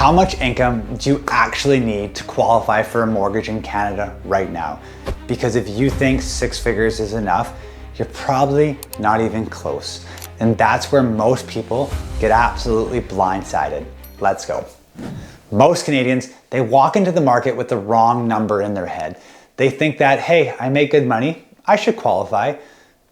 How much income do you actually need to qualify for a mortgage in Canada right now? Because if you think 6 figures is enough, you're probably not even close. And that's where most people get absolutely blindsided. Let's go. Most Canadians, they walk into the market with the wrong number in their head. They think that, hey, I make good money, I should qualify.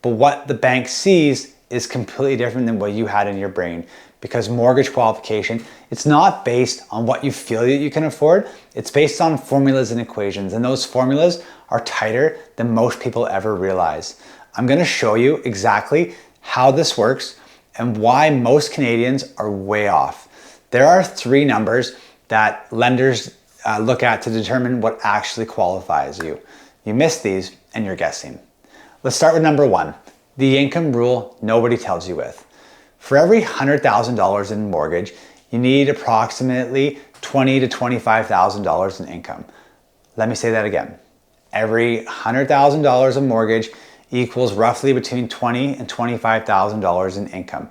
But what the bank sees is completely different than what you had in your brain. Because mortgage qualification, it's not based on what you feel that you can afford. It's based on formulas and equations. And those formulas are tighter than most people ever realize. I'm gonna show you exactly how this works and why most Canadians are way off. There are 3 numbers that lenders look at to determine what actually qualifies you. You miss these and you're guessing. Let's start with number 1, the income rule nobody tells you with. For every $100,000 in mortgage, you need approximately $20,000 to $25,000 in income. Let me say that again. Every $100,000 of mortgage equals roughly between $20,000 and $25,000 in income.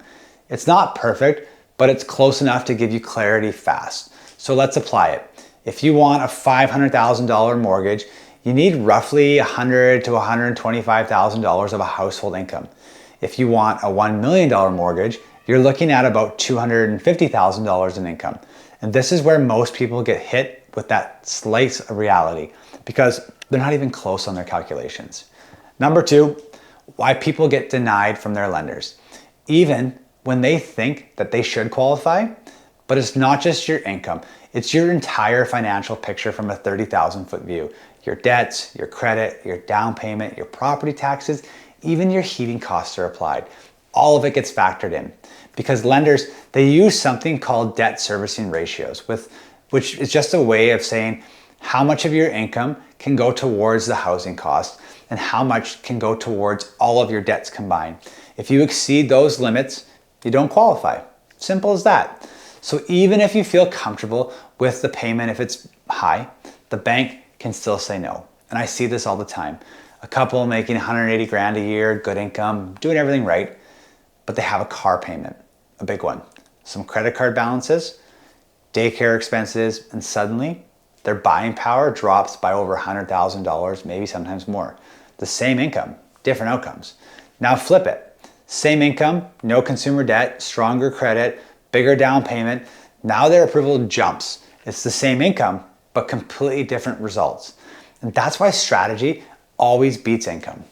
It's not perfect, but it's close enough to give you clarity fast. So let's apply it. If you want a $500,000 mortgage, you need roughly $100,000 to $125,000 of a household income. If you want a $1 million mortgage, you're looking at about $250,000 in income. And this is where most people get hit with that slice of reality because they're not even close on their calculations. Number 2, why people get denied from their lenders. Even when they think that they should qualify, but it's not just your income, it's your entire financial picture from a 30,000-foot view. Your debts, your credit, your down payment, your property taxes, even your heating costs are applied. All of it gets factored in because lenders, they use something called debt servicing ratios, which is just a way of saying how much of your income can go towards the housing cost and how much can go towards all of your debts combined. If you exceed those limits, you don't qualify. Simple as that. So even if you feel comfortable with the payment, if it's high, the bank can still say no. And I see this all the time. A couple making 180 grand a year, good income, doing everything right, but they have a car payment, a big one, some credit card balances, daycare expenses, and suddenly their buying power drops by over $100,000, maybe sometimes more. The same income, different outcomes. Now flip it. Same income, no consumer debt, stronger credit, bigger down payment. Now their approval jumps. It's the same income, but completely different results. And that's why strategy always beats income.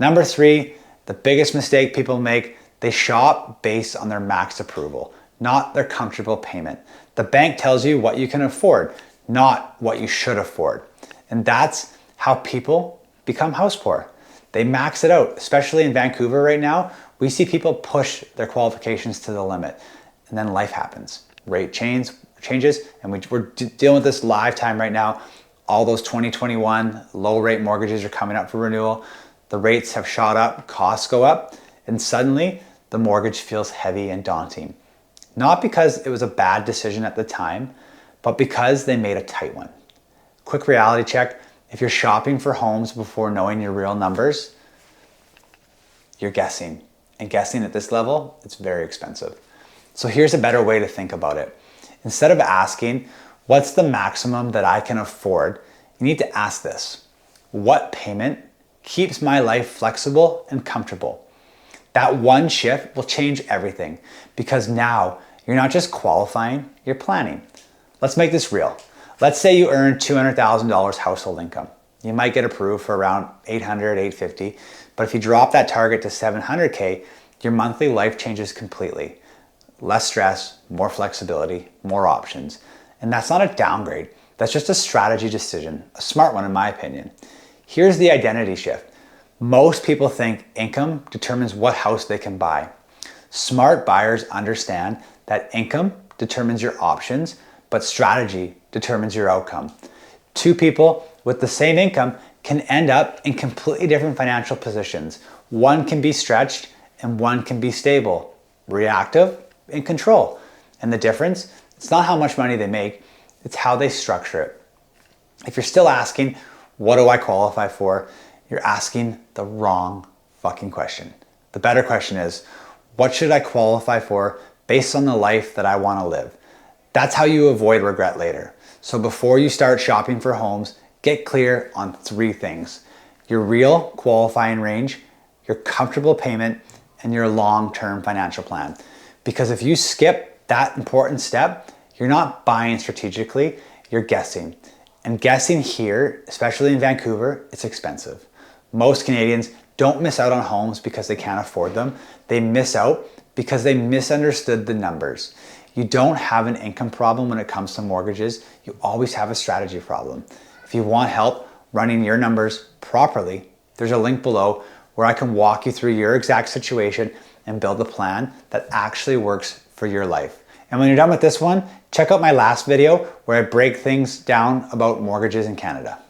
Number 3, the biggest mistake people make, they shop based on their max approval, not their comfortable payment. The bank tells you what you can afford, not what you should afford. And that's how people become house poor. They max it out, especially in Vancouver right now. We see people push their qualifications to the limit and then life happens. Rate changes, and we're dealing with this live time right now. All those 2021 low rate mortgages are coming up for renewal. The rates have shot up, costs go up, and suddenly the mortgage feels heavy and daunting. Not because it was a bad decision at the time, but because they made a tight one. Quick reality check. If you're shopping for homes before knowing your real numbers, you're guessing. And guessing at this level, it's very expensive. So here's a better way to think about it. Instead of asking, what's the maximum that I can afford? You need to ask this. What payment keeps my life flexible and comfortable? That one shift will change everything because now you're not just qualifying, you're planning. Let's make this real. Let's say you earn $200,000 household income. You might get approved for around $800, $850, but if you drop that target to $700K, your monthly life changes completely. Less stress, more flexibility, more options. And that's not a downgrade. That's just a strategy decision, a smart one in my opinion. Here's the identity shift. Most people think income determines what house they can buy. Smart buyers understand that income determines your options, but strategy determines your outcome. 2 people with the same income can end up in completely different financial positions. One can be stretched and one can be stable, reactive, in control. And the difference, it's not how much money they make, it's how they structure it. If you're still asking, what do I qualify for? You're asking the wrong fucking question. The better question is, what should I qualify for based on the life that I want to live? That's how you avoid regret later. So before you start shopping for homes, get clear on 3 things: your real qualifying range, your comfortable payment, and your long-term financial plan. Because if you skip that important step, you're not buying strategically, you're guessing. And guessing here, especially in Vancouver, it's expensive. Most Canadians don't miss out on homes because they can't afford them. They miss out because they misunderstood the numbers. You don't have an income problem when it comes to mortgages. You always have a strategy problem. If you want help running your numbers properly, there's a link below where I can walk you through your exact situation and build a plan that actually works for your life. And when you're done with this one, check out my last video where I break things down about mortgages in Canada.